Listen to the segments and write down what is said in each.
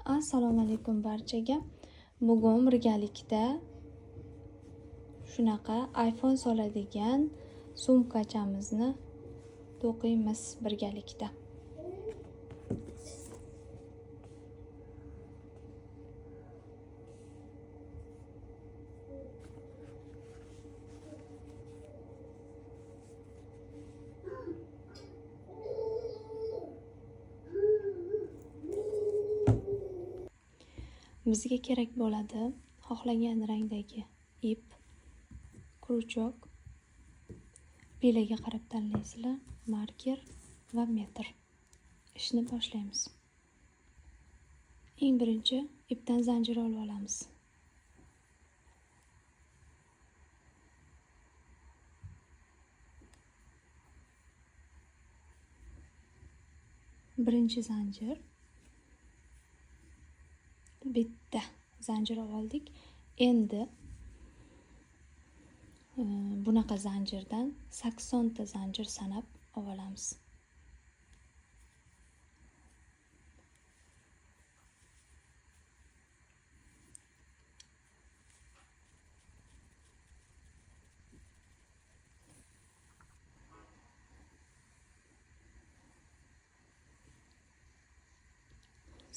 Assalomu alaykum barchaga. Bugun birgalikda shunaqa iPhone soladigan sumkachamizni to'qiymiz birgalikda. Bizga kerak bo'ladi xohlagan rangdagi ip, kruchok, pilaga qarab tanlaysizlar, marker va metr. Ishni boshlaymiz. Eng birinchi ipdan zanjir olib olamiz. Birinchi zanjir. Bitta zanjir oldik. Endi bunaqa zanjirdan 80 ta zanjir sanab olamiz.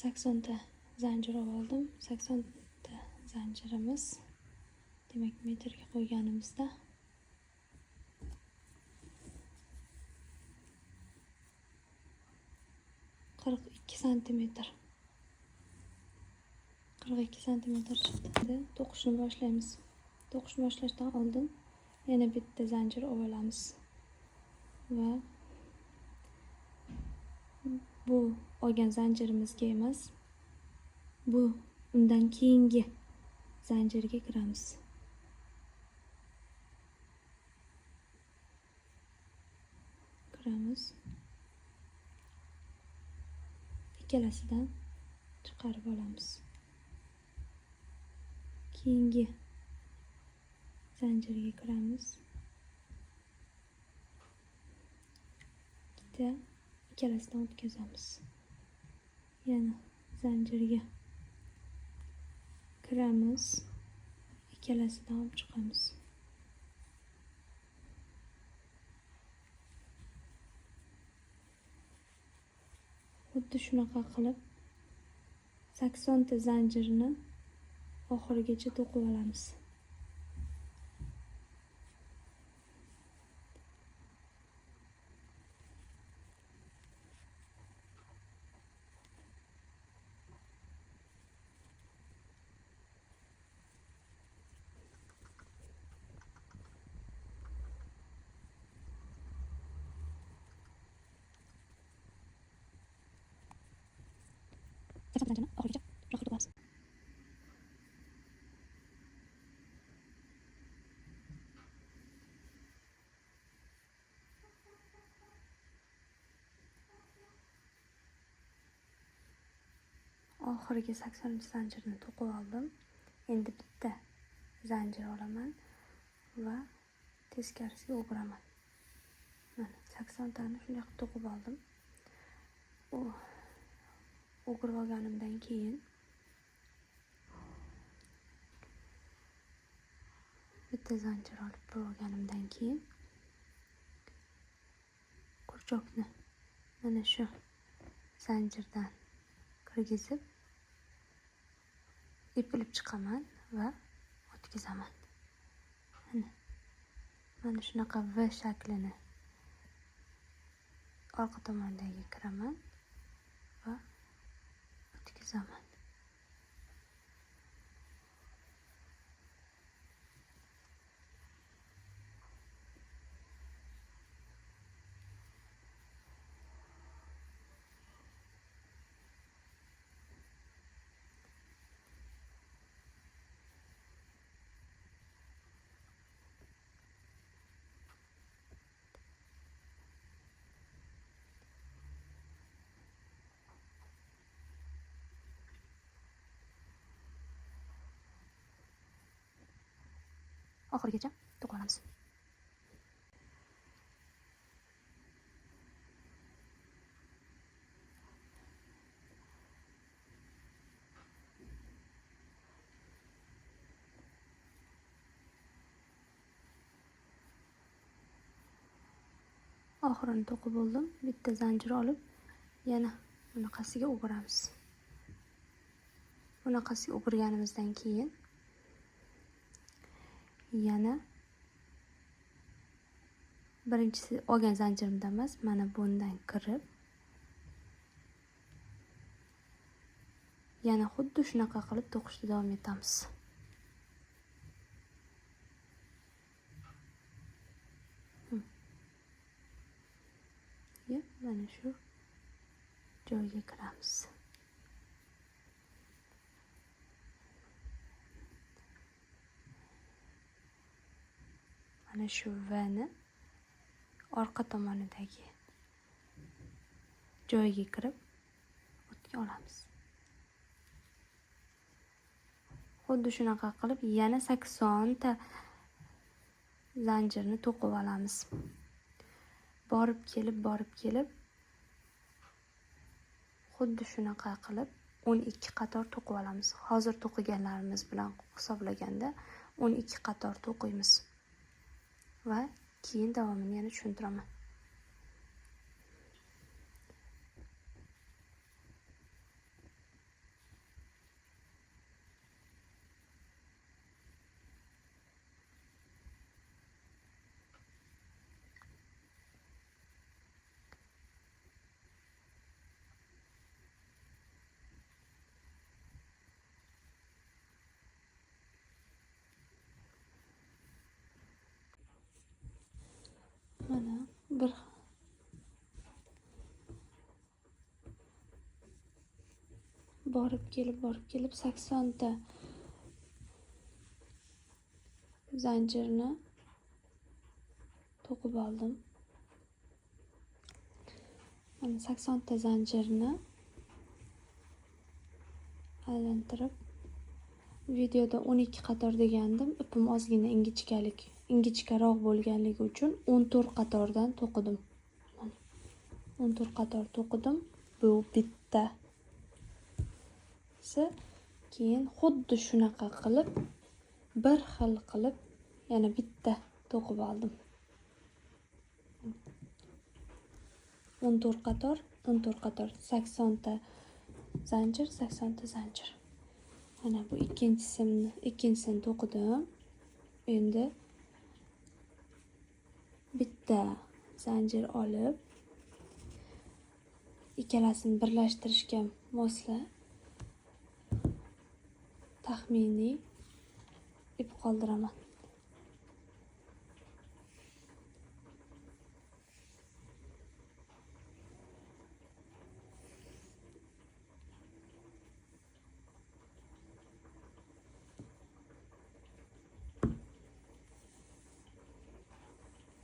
Saksonta zanjir oldim. 80 ta zanjirimiz, demak metrga qo'yganimizda 42 santimetr. 42 santimetr chiqdi. To'qishni boshlaymiz. To'qishni boshlashdan oldin yana bitta zanjir olamiz va bu olgan zanjirimizga emas, bu undan keyingi zanjirga kiramiz. Ikkalasidan chiqarib olamiz. Keyingi zanjirga kiramiz. Ikkalasidan o'tkazamiz. Yana zanjirga kiramiz. Ikkalasidan olib chiqamiz. Xuddi shunaqa qilib 80 ta zanjirni oxirigacha to'qib olamiz. Oxirgi 80 zanjirni to'qib oldim. Endi bitta zanjir olaman va teskarisiga o'giraman. Mana 80 tani shunday qilib to'qib oldim. O'girib olganimdan keyin bitta zanjir olib olganimdan keyin kurchokni mana shu zanjirdan kirgizib ip ilib chiqaman va o'tkazaman. Mana shunaqa V shaklini orqa tomoniga kiraman va o'tkazaman. Oxirigacha to'qib olamiz. oxirini to'qib oldim. Bitta zanjir olib yana bunaqasiga o'giramiz. Bunaqasiga o'girganimizdan keyin yana birinchisi olgan zanjirimdan emas, mana bundan kirib yana xuddi shunaqa qilib to'qishda davom etamiz. Mana shu joyga kiramiz. Mana shu V'ni orqa tomonidagi joyiga kirib o'tga olamiz. Xuddi shunaqa qilib yana 80 ta zanjirni to'qib olamiz. Borib kelib xuddi shunaqa qilib 12 qator to'qib olamiz. Hozir to'qiganlarimiz bilan hisoblaganda 12 qator to'qiymiz. Va keyin davomini yana tushuntiraman. Mana bir borib kelib 80 ta zanjirni to'qib oldim. Mana 80 ta zanjirni aylantirib, videoda 12 qator degandim. Ipim ozgina ingichkaroq bo'lganligi uchun 14 qatordan to'qidim. 14 qator to'qidim. Bu bitta. Keyin xuddi shunaqa qilib bir xil qilib yana bitta to'qib oldim. 14 qator 80 ta zanjir, 80 ta zanjir. Mana bu ikkinchisini to'qidim. Endi bitta zanjir olib ikkalasini birlashtirishga moslab taxminiy ip qoldiraman.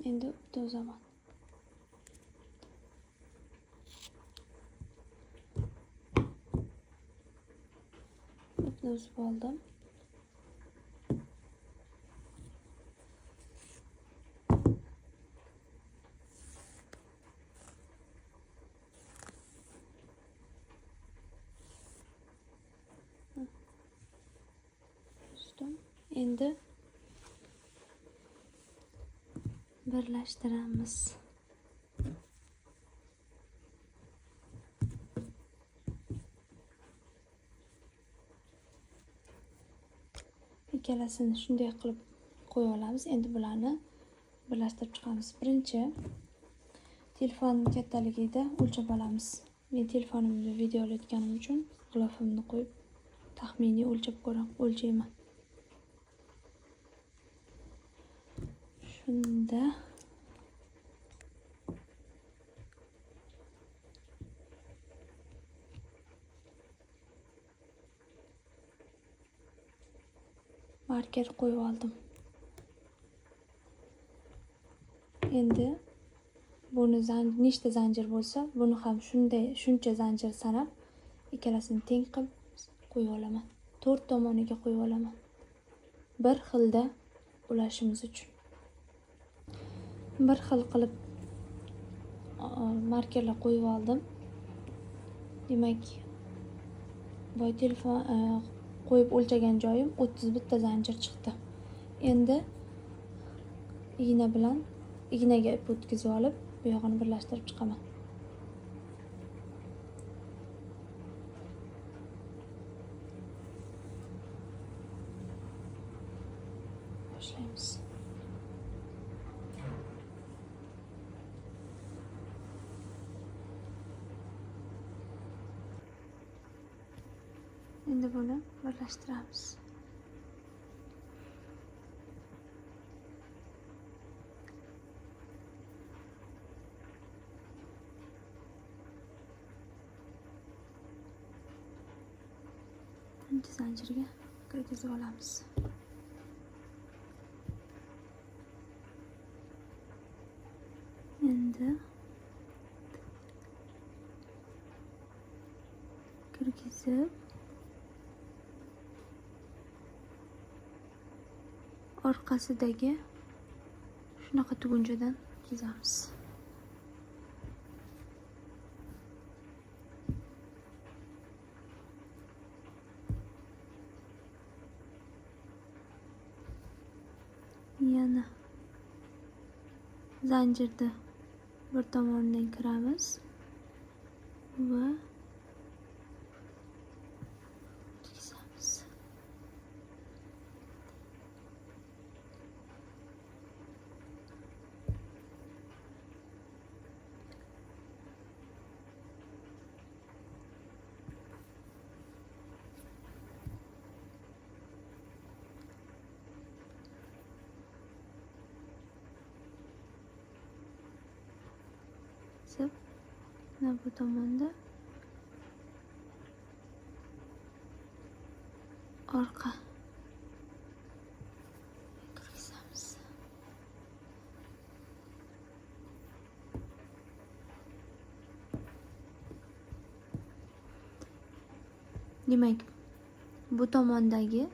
Endi to'zaman. Ipni uzib oldim. Endi birlashtiramiz. Ikkalasini shunday qilib qo'yib olamiz. Endi bularni birlashtirib chiqamiz. Birinchi telefonning kattaligida o'lchab olamiz. Men telefonimni video olayotganim uchun g'ilofimni qo'yib taxminiy o'lchayman. Shunda marker qo'yib oldim. Endi buni nechta zanjir bo'lsa, buni ham shuncha zanjir sanab ikkalasini teng qilib qo'yib olaman. 4 tomoniga qo'yib olaman. Bir xilda ulashimiz uchun. Bir xil qilib markerlar qo'yib oldim. Demak, boy telefon qo'yib o'lchagan joyim 31 ta zanjir chiqdi. Endi ignaga ip o'tkazib olib, bu yog'ini birlashtirib chiqaman. Boshlaymiz. Endi buni birlashtiramiz. Endi zanjirga kirgizib olamiz. Endi kirgizib orqasidagi shunaqa tugunchadan chizamiz. Yana zanjirni bir tomonidan kiramiz va chizamiz. Mana bu tomonda orqa kirgizamiz. Demak, bu tomondagi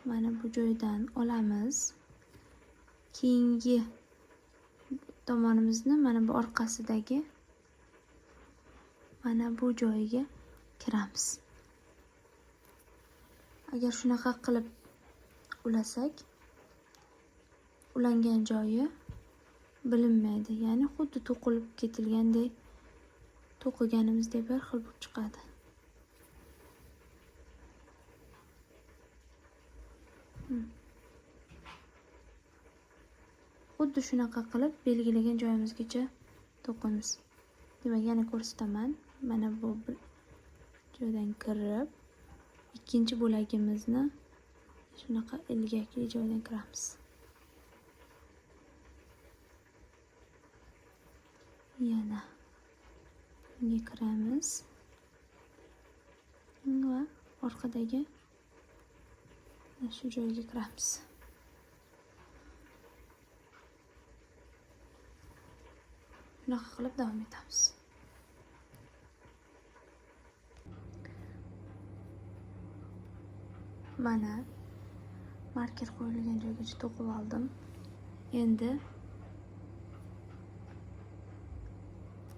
mana bu joydan olamiz. Keyingi tomonimizni mana bu orqasidagi mana bu joyiga kiramiz. Agar shunaqa qilib ulasak, ulangan joyi bilinmaydi. Ya'ni xuddi to'qilib ketilgandek, to'qiganimizdek bir xil bo'lib chiqadi. Xuddi shunaqa qilib belgilagan joyimizgacha to'qimiz. Demak, yana ko'rsataman. Mana bu joydan kirib, ikkinchi bo'lagimizni shunaqa ilgakli joydan kiramiz. Yana bunga kiramiz va orqadagi shu joyga kiramiz. Shunaqa qilib davom etamiz. Mana marker qo'yilgan joygacha to'qib oldim. Endi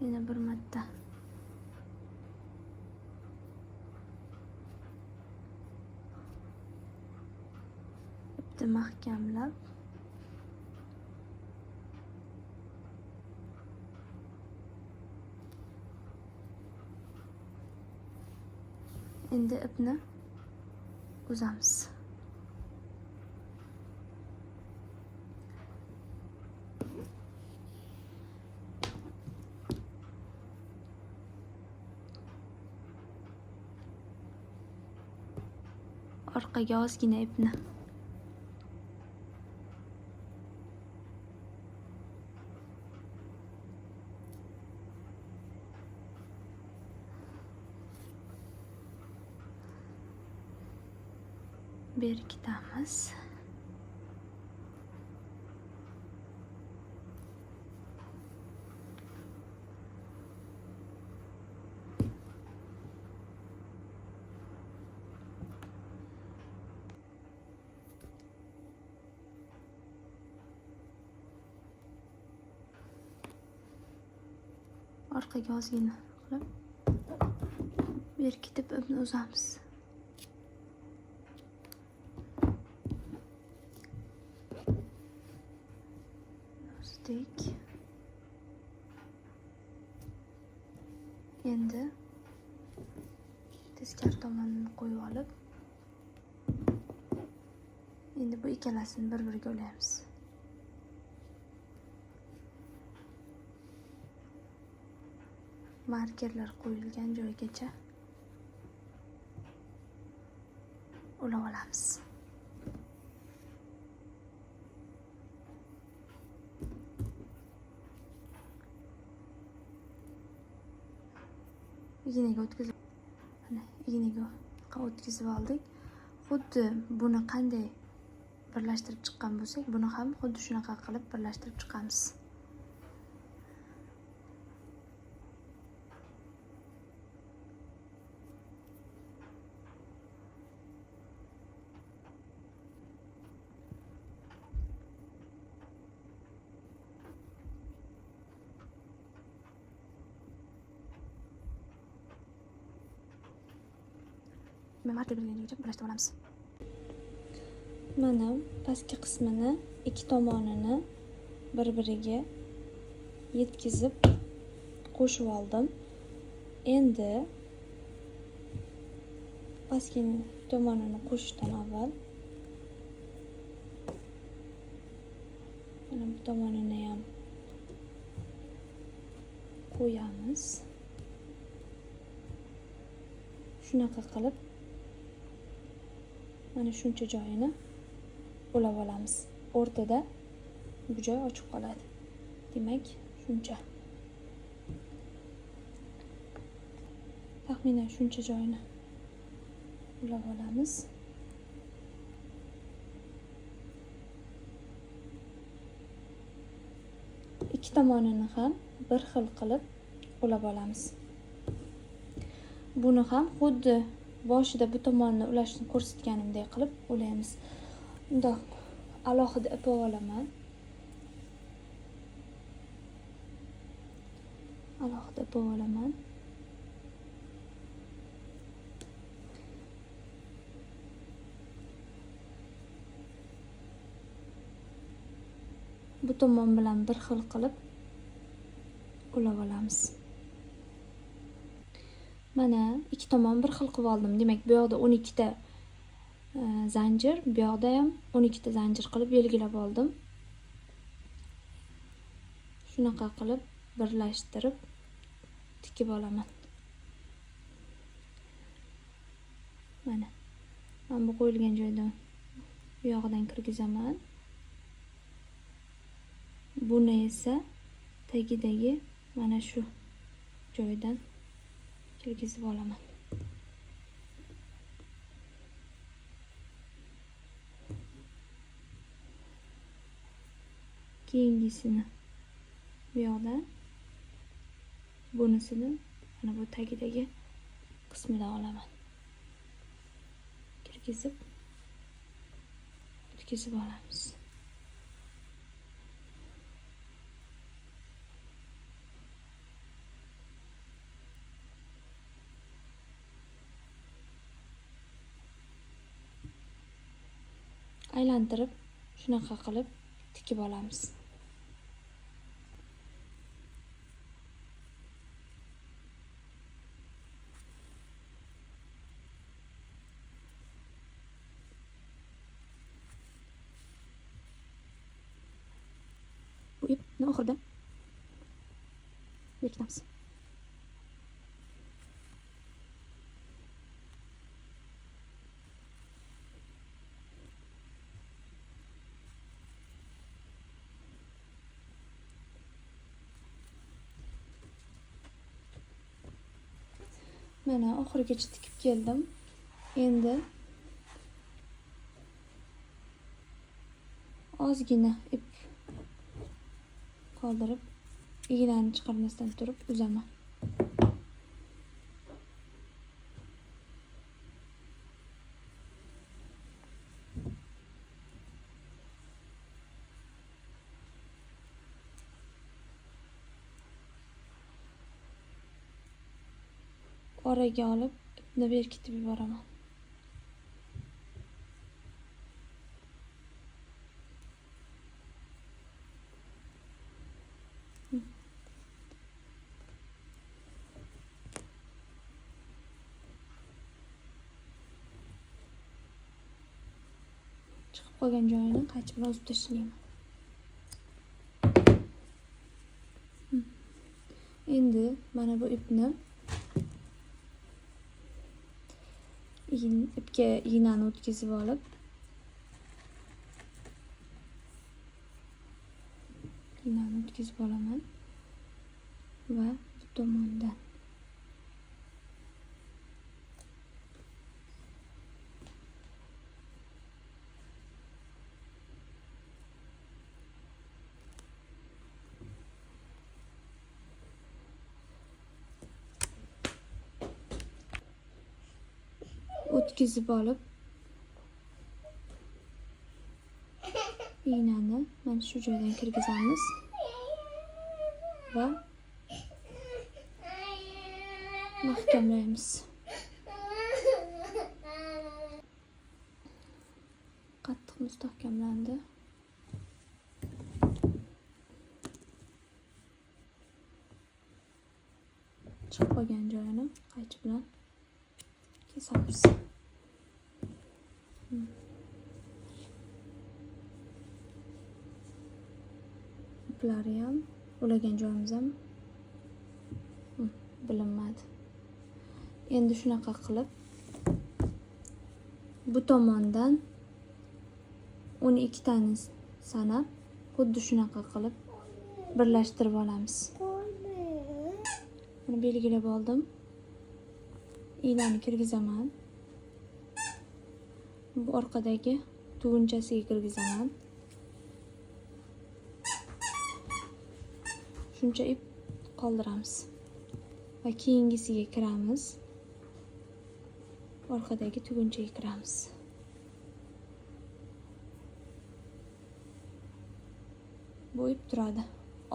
yana bir marta ipni mahkamlab endi ipni uzamiz. Orqaga ozgina ipni berkitamiz. Orqaga ozgina qilib berkitib ipni uzamiz. Ochdik. Endi teskari tomonini qo'yib olib, endi bu ikkalasini bir-biriga ulaymiz. Markerlar qo'yilgan joygacha ulab olamiz. Ignaga o'tkazib oldik. Xuddi buni qanday birlashtirib chiqqan bo'lsak, buni ham xuddi shunaqa qilib birlashtirib chiqamiz. Marker belgilanguncha birlashtirib olamiz. Mana pastki qismini ikki tomonini bir-biriga yetkazib qo'shib oldim. Endi pastki tomonini qo'shishdan avval mana bu tomonini ham qo'yamiz. Shunaqa qilib mana shuncha joyini ulab olamiz. O'rtada bu joy ochiq qoladi. Demak, shuncha. Taxminan shuncha joyini ulab olamiz. Ikki tomonini ham bir xil qilib ulab olamiz. Buni ham xuddi boshida bu tomonni ulashni ko'rsatganimdek qilib ulaymiz. Bundoq alohida ip olaman. Bu tomon bilan bir xil qilib ulab olamiz. Mana ikki tomon bir xil qilib oldim. Demak, bu yoqda 12 ta zanjir, bu yoqda ham 12 ta zanjir qilib belgilab oldim. Shunaqa qilib birlashtirib tikib olaman. Mana bu qo'yilgan joydan bu yog'idan kirgizaman. Buni esa tagidagi mana shu joydan kirgizib olaman. Keyingisini bu yoqdan, bunisini mana bu tagidagi qismidan olaman. Kirgizib o'tkazib olamiz. Aylantirib shunaqa qilib tikib olamiz. Bu ipni oxirida bekitamiz. Mana oxirigacha tikib keldim. Endi ozgina ip qoldirib, ignani chiqarmasdan turib uzaman. Oraga olib ipni berkitib yuboraman. chiqib qolgan joyini qaychi bilan uzib tashlayman. Endi mana bu ipni ipga ignani o'tkazib olib, olaman va bu tomondan o'tkazib olib, ignani mana shu joydan kirgizamiz va mahkamlaymiz. Qattiq mustahkamlandi. Chiqib qolgan joyini qaychi bilan kesamiz. Iplari ham, ulagan joyimiz ham bilinmadi. Endi shunaqa qilib bu tomondan 12 tani sanab, xuddi shunaqa qilib birlashtirib olamiz. Buni belgilab oldim. Iynani kirgizaman. Bu orqadagi tugunchasiga kirgizaman. Shuncha ip qoldiramiz va keyingisiga kiramiz. Orqadagi tugunchaga kiramiz. Bu ip turadi.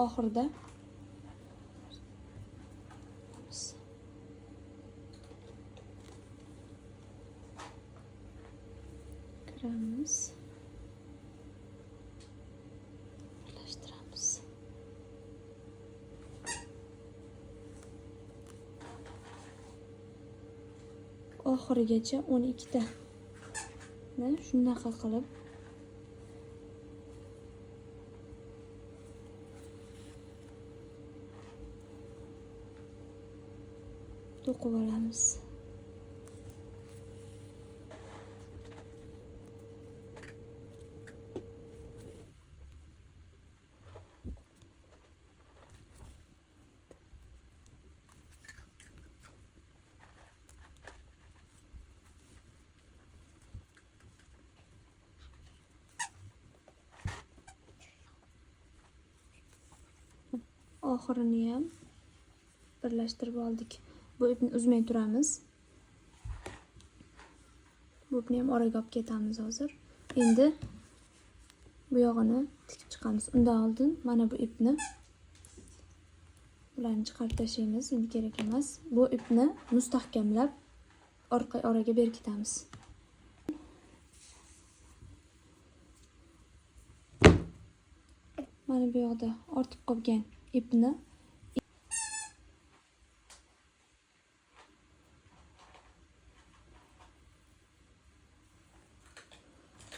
Oxirida kiramiz. Birlashtiramiz. Oxirigacha 12 ta. Shunaqa qilib to'qib olamiz. Oxirini ham birlashtirib oldik. Bu ipni uzmay turamiz. Bu ipni ham oraga olib ketamiz hozir. Endi bu yog'ini tikib chiqamiz. Undan oldin mana bu ipni bularni chiqarib tashlaymiz. Endi kerak emas. Bu ipni mustahkamlab oraga berkitamiz. Mana bu yoqda ortib qolgan ipni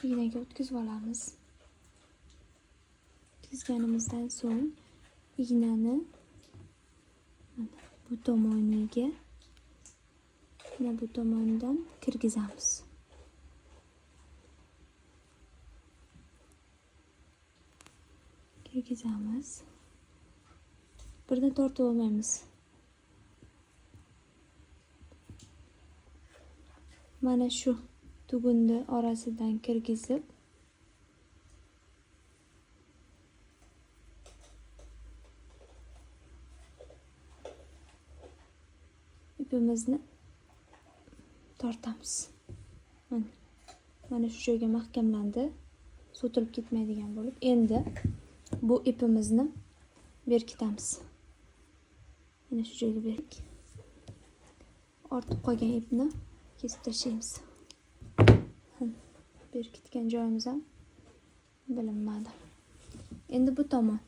ignaga o'tkazib olamiz. O'tkazganimizdan so'ng ignani bu tomoniga, bu tomonidan kirgizamiz. Birdan tortib olmaymiz. Mana shu tugunni orasidan kirgizib ipimizni tortamiz. Mana shu joyga mahkamlandi. So'tilib ketmaydigan bo'lib, endi bu ipimizni berkitamiz. Mana shu joyga berk. Ortib qolgan ipni kesib tashlaymiz. Berkitgan joyimiz ham bilinmadi. Endi bu tomon.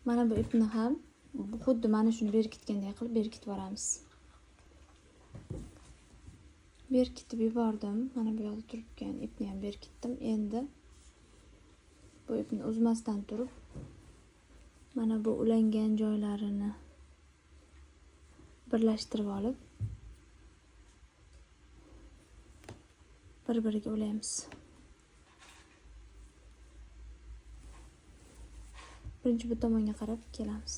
Mana bu ipni ham xuddi mana shuni berkitganday qilib berkitib olamiz. berkitib yubordim. Mana bu yoqda turibgan ipni ham berkitdim. Endi bu ipni uzmasdan turib mana bu ulangan joylarini birlashtirib olib bir-biriga ulaymiz. Birinchi bu tomonga qarab kelamiz.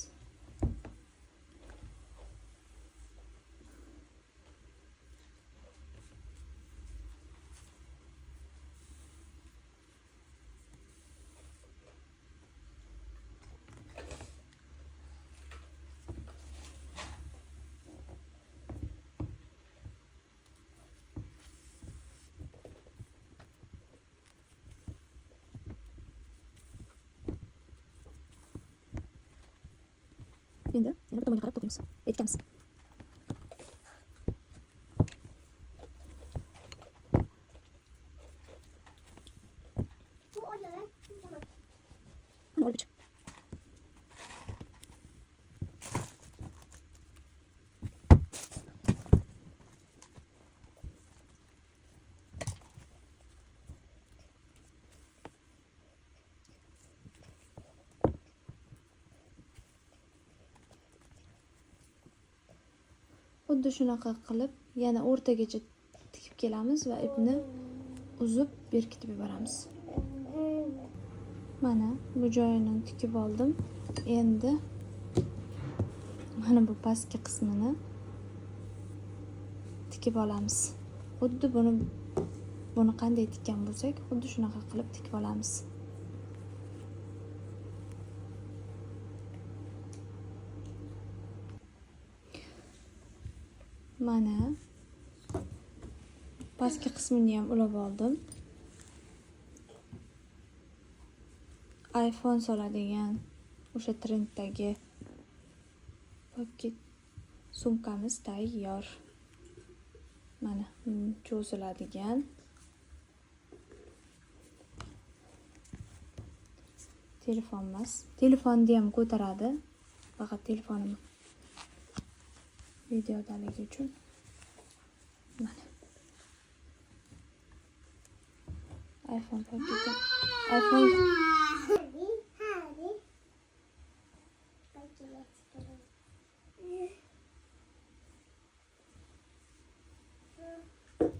Endi yana bir tomonga qarab to'qiymiz. Bekitamiz. Mana olib chiq. Xuddi shunaqa qilib yana o'rtagacha tikib kelamiz va ipni uzib berkitib yuboramiz. Mana bu joyini tikib oldim. Endi mana bu pastki qismini tikib olamiz. Xuddi buni qanday tikkan bo'lsak, xuddi shunaqa qilib tikib olamiz. Mana pastki qismini ham ulab oldim. iPhone soladigan o'sha trenddagi paket sumkamiz tayyor. Mana cho'ziladigan telefonimiz. Telefonni ham ko'taradi. Faqat telefonim videodaligi uchun. Mana iPhone paketi. iPhone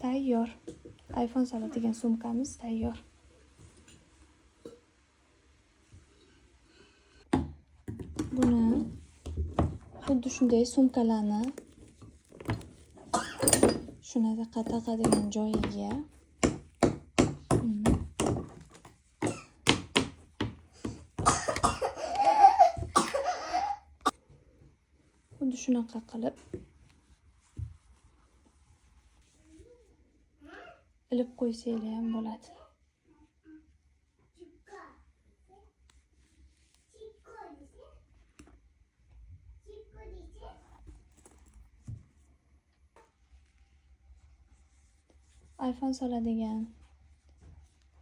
tayyor. iPhone soladigan sumkamiz tayyor. Buni xuddi shunday sumkalarni shunaqa taqadigan joyiga xuddi shunaqa qilib ilib qo'ysanglar ham bo'ladi. iPhone soladigan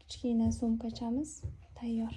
kichkina sumkachamiz tayyor.